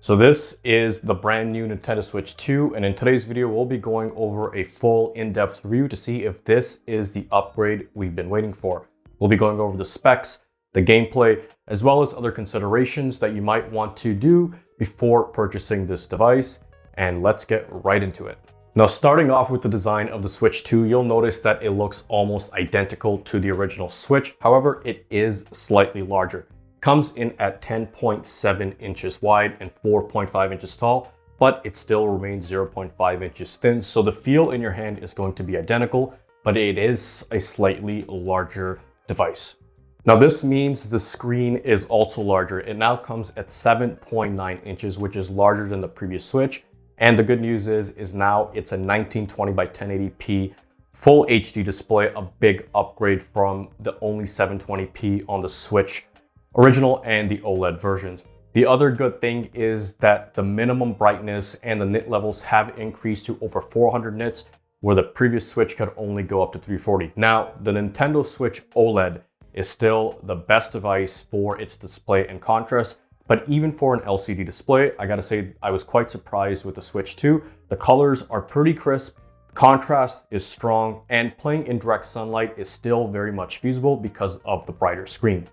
So this is the brand new Nintendo Switch 2, and in today's video, we'll be going over a full in-depth review to see if this is the upgrade we've been waiting for. We'll be going over the specs, the gameplay, as well as other considerations that you might want to do before purchasing this device, and let's get right into it. Now, starting off with the design of the Switch 2, you'll notice that it looks almost identical to the original Switch. However, it is slightly larger. Comes in at 10.7 inches wide and 4.5 inches tall, but it still remains 0.5 inches thin. So the feel in your hand is going to be identical, but it is a slightly larger device. Now this means the screen is also larger. It now comes at 7.9 inches, which is larger than the previous Switch. And the good news is now it's a 1920 by 1080p full HD display, a big upgrade from the only 720p on the Switch original and the OLED versions. The other good thing is that the minimum brightness and the nit levels have increased to over 400 nits, where the previous Switch could only go up to 340. Now, the Nintendo Switch OLED is still the best device for its display and contrast, but even for an LCD display, I gotta say, I was quite surprised with the Switch 2. The colors are pretty crisp, contrast is strong, and playing in direct sunlight is still very much feasible because of the brighter screen.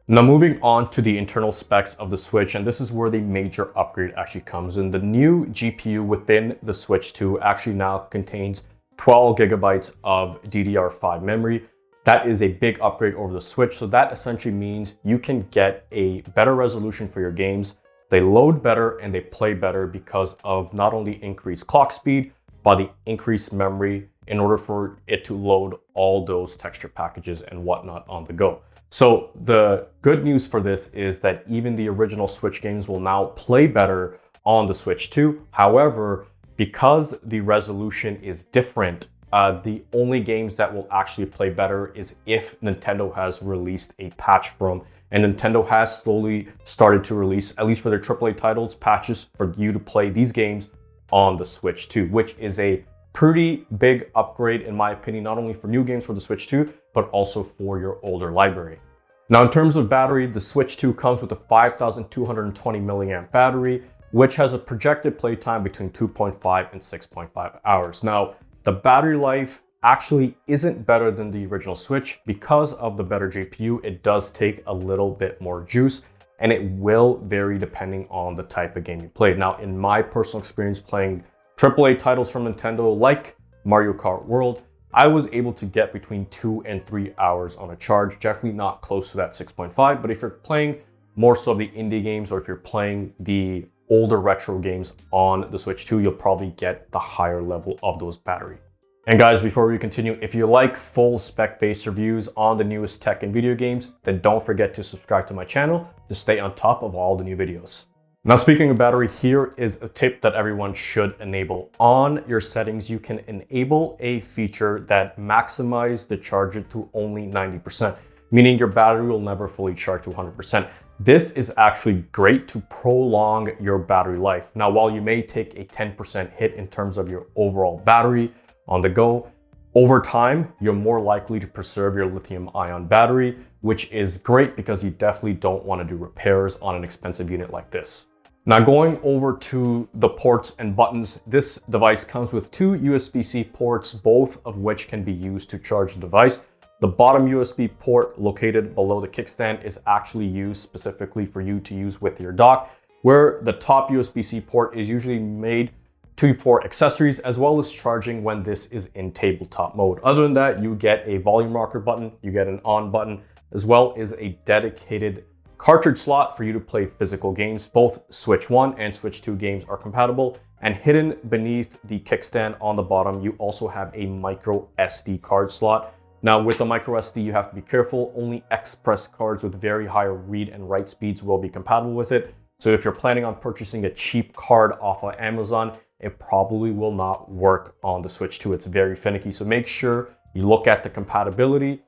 Now moving on to the internal specs of the Switch, and this is where the major upgrade actually comes in. The new GPU within the Switch 2 actually now contains 12 gigabytes of DDR5 memory. That is a big upgrade over the Switch, so that essentially means you can get a better resolution for your games. They load better and they play better because of not only increased clock speed, but the increased memory in order for it to load all those texture packages and whatnot on the go. So the good news for this is that even the original Switch games will now play better on the Switch 2. However, because the resolution is different, the only games that will actually play better is if Nintendo has released a patch from, and Nintendo has slowly started to release, at least for their AAA titles, patches for you to play these games on the Switch 2, which is a pretty big upgrade in my opinion, not only for new games for the Switch 2, but also for your older library. Now in terms of battery, the Switch 2 comes with a 5,220 milliamp battery, which has a projected playtime between 2.5 and 6.5 hours. Now, the battery life actually isn't better than the original Switch. Because of the better GPU, it does take a little bit more juice, and it will vary depending on the type of game you play. Now, in my personal experience playing AAA titles from Nintendo like Mario Kart World, I was able to get between 2 and 3 hours on a charge, definitely not close to that 6.5, but if you're playing more so of the indie games, or if you're playing the older retro games on the Switch 2, you'll probably get the higher level of those battery. And guys, before we continue, if you like full spec-based reviews on the newest tech and video games, then don't forget to subscribe to my channel to stay on top of all the new videos. Now, speaking of battery, here is a tip that everyone should enable. On your settings, you can enable a feature that maximizes the charger to only 90%, meaning your battery will never fully charge to 100%. This is actually great to prolong your battery life. Now, while you may take a 10% hit in terms of your overall battery on the go, over time, you're more likely to preserve your lithium-ion battery, which is great because you definitely don't want to do repairs on an expensive unit like this. Now going over to the ports and buttons, this device comes with two USB-C ports, both of which can be used to charge the device. The bottom USB port located below the kickstand is actually used specifically for you to use with your dock, where the top USB-C port is usually made for accessories as well as charging when this is in tabletop mode. Other than that, you get a volume rocker button, you get an on button, as well as a dedicated cartridge slot for you to play physical games. Both Switch 1 and Switch 2 games are compatible, and hidden beneath the kickstand on the bottom, you also have a micro SD card slot. Now with the micro SD, you have to be careful. Only Express cards with very high read and write speeds will be compatible with it. So if you're planning on purchasing a cheap card off of Amazon, it probably will not work on the Switch 2. It's very finicky. So make sure you look at the compatibility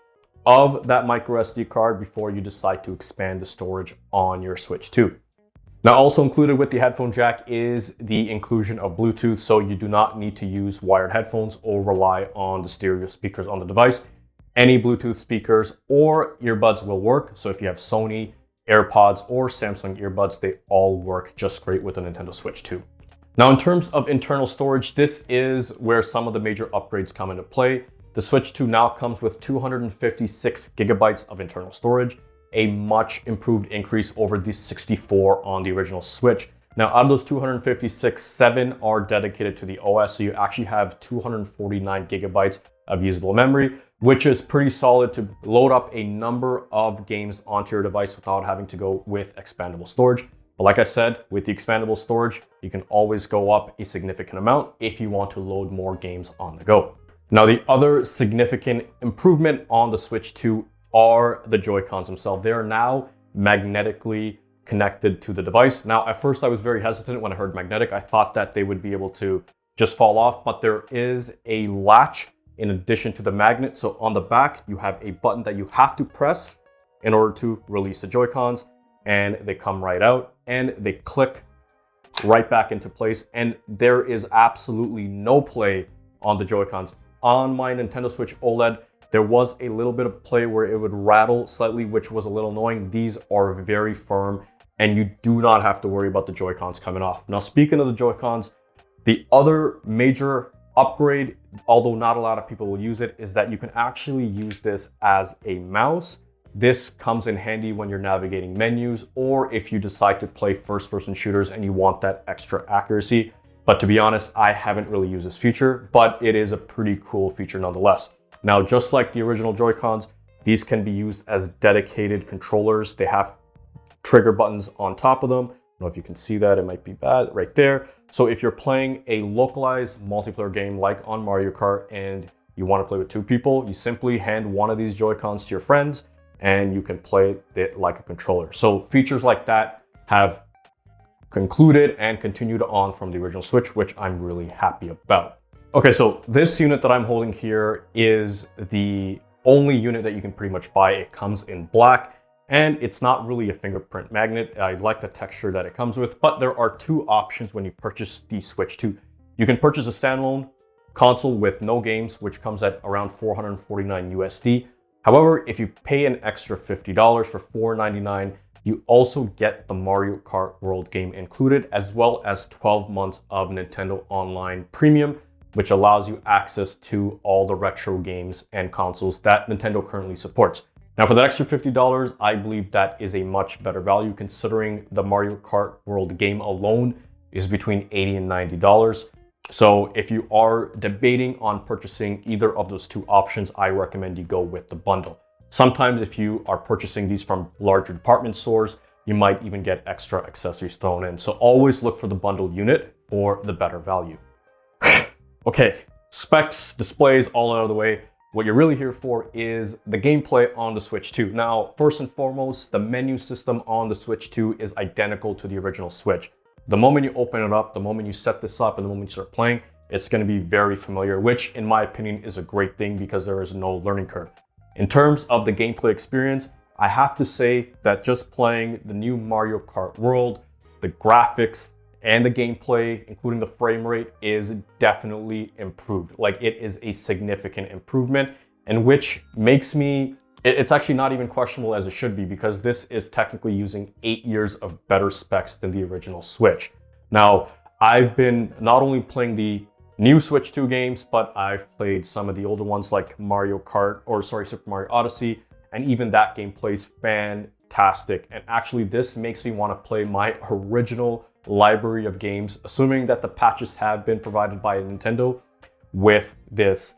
of that micro SD card before you decide to expand the storage on your Switch 2. Now also included with the headphone jack is the inclusion of Bluetooth, so you do not need to use wired headphones or rely on the stereo speakers on the device. Any Bluetooth speakers or earbuds will work. So if you have Sony, AirPods or Samsung earbuds, they all work just great with the Nintendo Switch 2. Now, in terms of internal storage, this is where some of the major upgrades come into play. The Switch 2 now comes with 256 gigabytes of internal storage, a much improved increase over the 64 on the original Switch. Now, out of those 256, 7 are dedicated to the OS, so you actually have 249 gigabytes of usable memory, which is pretty solid to load up a number of games onto your device without having to go with expandable storage. But like I said, with the expandable storage, you can always go up a significant amount if you want to load more games on the go. Now, the other significant improvement on the Switch 2 are the Joy-Cons themselves. They are now magnetically connected to the device. Now, at first I was very hesitant when I heard magnetic. I thought that they would be able to just fall off, but there is a latch in addition to the magnet. So on the back, you have a button that you have to press in order to release the Joy-Cons, and they come right out and they click right back into place. And there is absolutely no play on the Joy-Cons. On my Nintendo Switch OLED, there was a little bit of play where it would rattle slightly, which was a little annoying. These are very firm and you do not have to worry about the Joy-Cons coming off. Now, speaking of the Joy-Cons, the other major upgrade, although not a lot of people will use it, is that you can actually use this as a mouse. This comes in handy when you're navigating menus or if you decide to play first-person shooters and you want that extra accuracy. But to be honest, I haven't really used this feature, but it is a pretty cool feature nonetheless. Now, just like the original Joy-Cons, these can be used as dedicated controllers. They have trigger buttons on top of them. I don't know if you can see that, it might be bad right there. So if you're playing a localized multiplayer game like on Mario Kart and you want to play with 2 people, you simply hand one of these Joy-Cons to your friends and you can play it like a controller. So features like that have concluded and continued on from the original Switch, which I'm really happy about. Okay, so this unit that I'm holding here is the only unit that you can pretty much buy. It comes in black and it's not really a fingerprint magnet. I like the texture that it comes with, but there are 2 options when you purchase the Switch 2. You can purchase a standalone console with no games, which comes at around 449 USD. However, if you pay an extra $50 for $499, you also get the Mario Kart World game included, as well as 12 months of Nintendo Online Premium, which allows you access to all the retro games and consoles that Nintendo currently supports. Now, for that extra $50, I believe that is a much better value considering the Mario Kart World game alone is between $80 and $90. So if you are debating on purchasing either of those 2 options, I recommend you go with the bundle. Sometimes if you are purchasing these from larger department stores, you might even get extra accessories thrown in. So always look for the bundle unit for the better value. Okay, specs, displays, all out of the way. What you're really here for is the gameplay on the Switch 2. Now, first and foremost, the menu system on the Switch 2 is identical to the original Switch. The moment you open it up, the moment you set this up, and the moment you start playing, it's going to be very familiar, which in my opinion is a great thing because there is no learning curve. In terms of the gameplay experience, I have to say that just playing the new Mario Kart World, the graphics and the gameplay, including the frame rate, is definitely improved. Like, it is a significant improvement, and which makes me, it's actually not even questionable as it should be, because this is technically using 8 years of better specs than the original Switch. Now, I've been not only playing the new Switch 2 games, but I've played some of the older ones like Super Mario Odyssey, and even that game plays fantastic. And actually, this makes me want to play my original library of games, assuming that the patches have been provided by Nintendo with this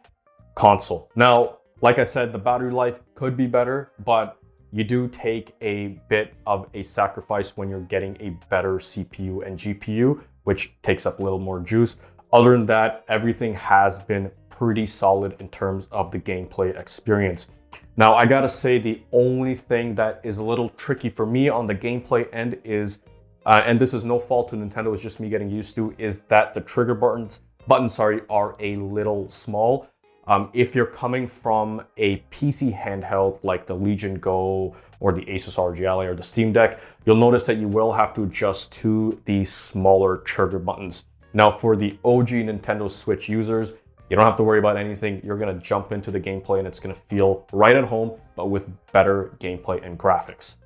console. Now, like I said, the battery life could be better, but you do take a bit of a sacrifice when you're getting a better CPU and GPU, which takes up a little more juice. Other than that, everything has been pretty solid in terms of the gameplay experience. Now, I gotta say, the only thing that is a little tricky for me on the gameplay end is, and this is no fault to Nintendo, it's just me getting used to, is that the trigger buttons are a little small. If you're coming from a PC handheld like the Legion Go or the Asus ROG Ally or the Steam Deck, you'll notice that you will have to adjust to these smaller trigger buttons. Now, for the OG Nintendo Switch users, you don't have to worry about anything. You're gonna jump into the gameplay and it's gonna feel right at home, but with better gameplay and graphics.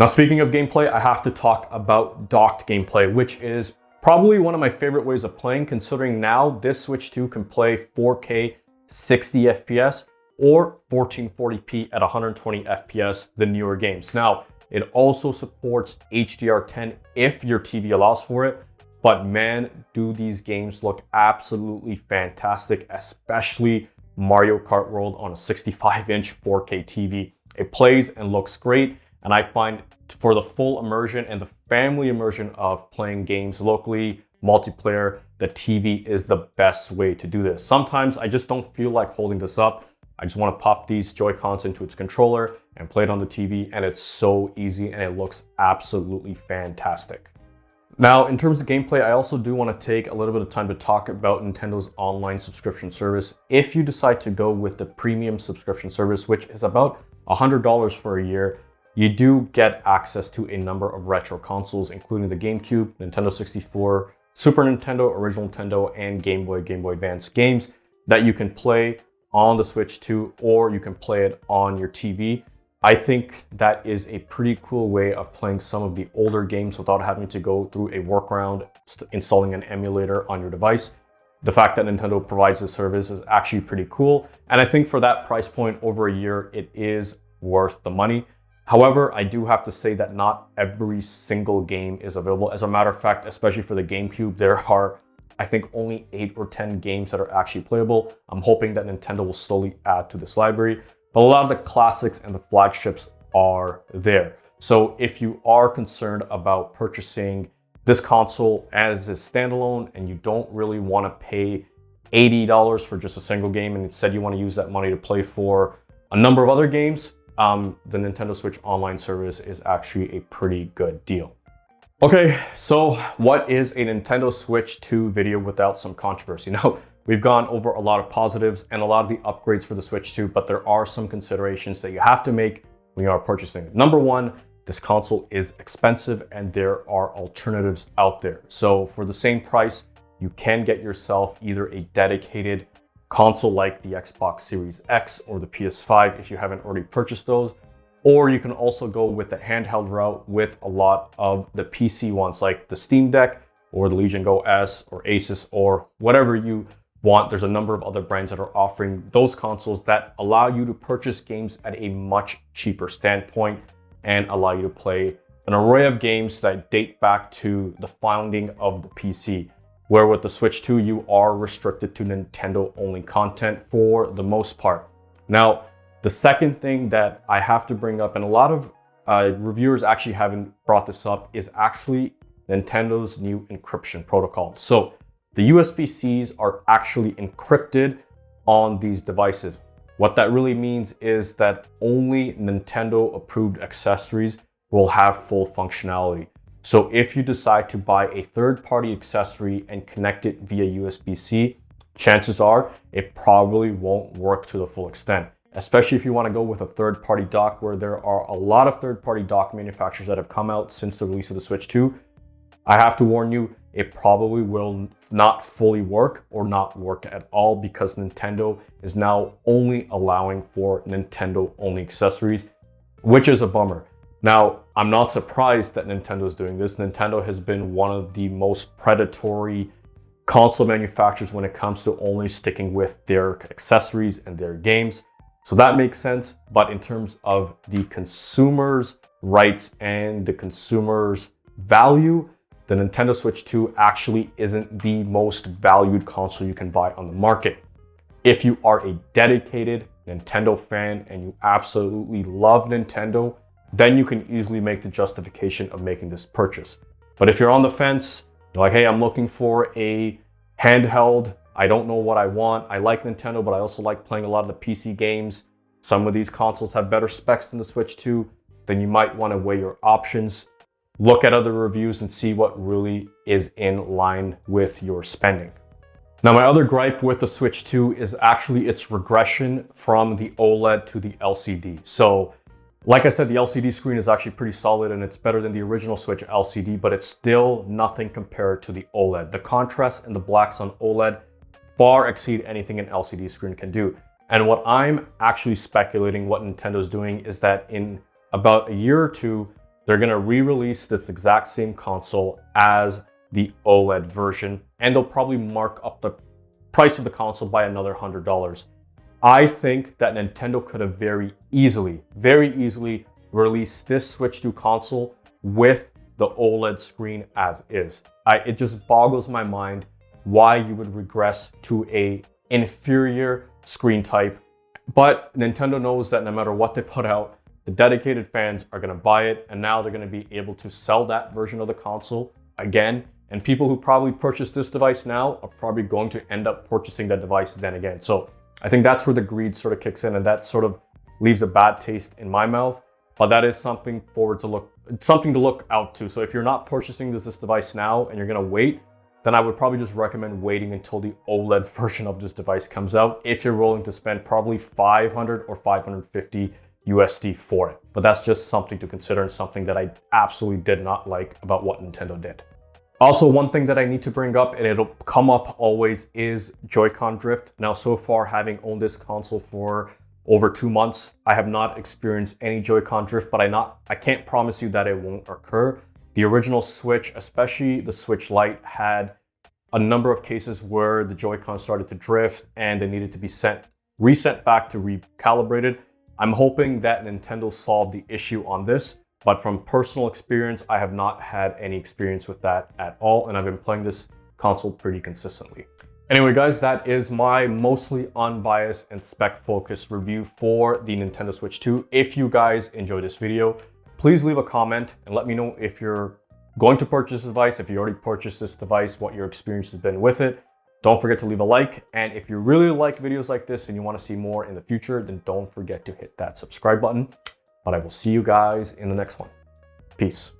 Now, speaking of gameplay, I have to talk about docked gameplay, which is probably one of my favorite ways of playing, considering now this Switch 2 can play 4K 60 FPS or 1440p at 120 FPS, the newer games. Now, it also supports HDR10 if your TV allows for it, but man, do these games look absolutely fantastic, especially Mario Kart World on a 65-inch 4K TV. It plays and looks great, and I find for the full immersion and the family immersion of playing games locally, multiplayer, the TV is the best way to do this. Sometimes I just don't feel like holding this up. I just want to pop these Joy-Cons into its controller and play it on the TV, and it's so easy and it looks absolutely fantastic. Now, in terms of gameplay, I also do want to take a little bit of time to talk about Nintendo's online subscription service. If you decide to go with the premium subscription service, which is about $100 for a year, you do get access to a number of retro consoles, including the GameCube, Nintendo 64, Super Nintendo, Original Nintendo, and Game Boy Advance games that you can play on the Switch 2, or you can play it on your TV. I think that is a pretty cool way of playing some of the older games without having to go through a workaround, installing an emulator on your device. The fact that Nintendo provides this service is actually pretty cool. And I think for that price point over a year, it is worth the money. However, I do have to say that not every single game is available. As a matter of fact, especially for the GameCube, there are, I think, only 8 or 10 games that are actually playable. I'm hoping that Nintendo will slowly add to this library, but a lot of the classics and the flagships are there. So if you are concerned about purchasing this console as a standalone and you don't really want to pay $80 for just a single game, and instead you want to use that money to play for a number of other games, the Nintendo Switch Online service is actually a pretty good deal. Okay, so what is a Nintendo Switch 2 video without some controversy? Now, we've gone over a lot of positives and a lot of the upgrades for the Switch 2, but there are some considerations that you have to make when you are purchasing it. Number one, this console is expensive and there are alternatives out there. So for the same price, you can get yourself either a dedicated console like the Xbox Series X or the PS5 if you haven't already purchased those, or you can also go with the handheld route with a lot of the PC ones like the Steam Deck or the Legion Go S or Asus or whatever you want. There's a number of other brands that are offering those consoles that allow you to purchase games at a much cheaper standpoint and allow you to play an array of games that date back to the founding of the PC. Where with the Switch 2, you are restricted to Nintendo-only content for the most part. Now, the second thing that I have to bring up, and a lot of reviewers actually haven't brought this up, is actually Nintendo's new encryption protocol. So the USB-Cs are actually encrypted on these devices. What that really means is that only Nintendo-approved accessories will have full functionality. So if you decide to buy a third-party accessory and connect it via USB-C, chances are it probably won't work to the full extent, especially if you want to go with a third-party dock, where there are a lot of third-party dock manufacturers that have come out since the release of the Switch 2. I have to warn you, it probably will not fully work or not work at all, because Nintendo is now only allowing for Nintendo-only accessories, which is a bummer. Now, I'm not surprised that Nintendo is doing this. Nintendo has been one of the most predatory console manufacturers when it comes to only sticking with their accessories and their games. So that makes sense. But in terms of the consumer's rights and the consumer's value, the Nintendo Switch 2 actually isn't the most valued console you can buy on the market. If you are a dedicated Nintendo fan and you absolutely love Nintendo, then you can easily make the justification of making this purchase. But if you're on the fence, you're like, hey, I'm looking for a handheld, I don't know what I want, I like Nintendo, but I also like playing a lot of the PC games, some of these consoles have better specs than the Switch 2, then you might want to weigh your options, look at other reviews and see what really is in line with your spending. Now, my other gripe with the Switch 2 is actually its regression from the OLED to the LCD. So, like I said, the LCD screen is actually pretty solid and it's better than the original Switch LCD, but it's still nothing compared to the OLED. The contrast and the blacks on OLED far exceed anything an LCD screen can do. And what I'm actually speculating what Nintendo's doing is that in about a year or two, they're gonna re-release this exact same console as the OLED version, and they'll probably mark up the price of the console by another $100. I think that Nintendo could have very easily released this Switch 2 console with the OLED screen as is. It just boggles my mind why you would regress to a inferior screen type. But Nintendo knows that no matter what they put out, the dedicated fans are going to buy it, and now they're going to be able to sell that version of the console again. And people who probably purchased this device now are probably going to end up purchasing that device then again. So I think that's where the greed sort of kicks in, and that sort of leaves a bad taste in my mouth. But that is something something to look out to. So if you're not purchasing this device now and you're going to wait, then I would probably just recommend waiting until the OLED version of this device comes out if you're willing to spend probably 500 or 550 USD for it. But that's just something to consider, and something that I absolutely did not like about what Nintendo did. Also, one thing that I need to bring up, and it'll come up always, is Joy-Con drift. Now, so far, having owned this console for over 2 months, I have not experienced any Joy-Con drift, but I can't promise you that it won't occur. The original Switch, especially the Switch Lite, had a number of cases where the Joy-Con started to drift and they needed to be reset back to recalibrated. I'm hoping that Nintendo solved the issue on this, but from personal experience, I have not had any experience with that at all, and I've been playing this console pretty consistently. Anyway, guys, that is my mostly unbiased and spec-focused review for the Nintendo Switch 2. If you guys enjoyed this video, please leave a comment and let me know if you're going to purchase this device, if you already purchased this device, what your experience has been with it. Don't forget to leave a like, and if you really like videos like this and you want to see more in the future, then don't forget to hit that subscribe button. But I will see you guys in the next one. Peace.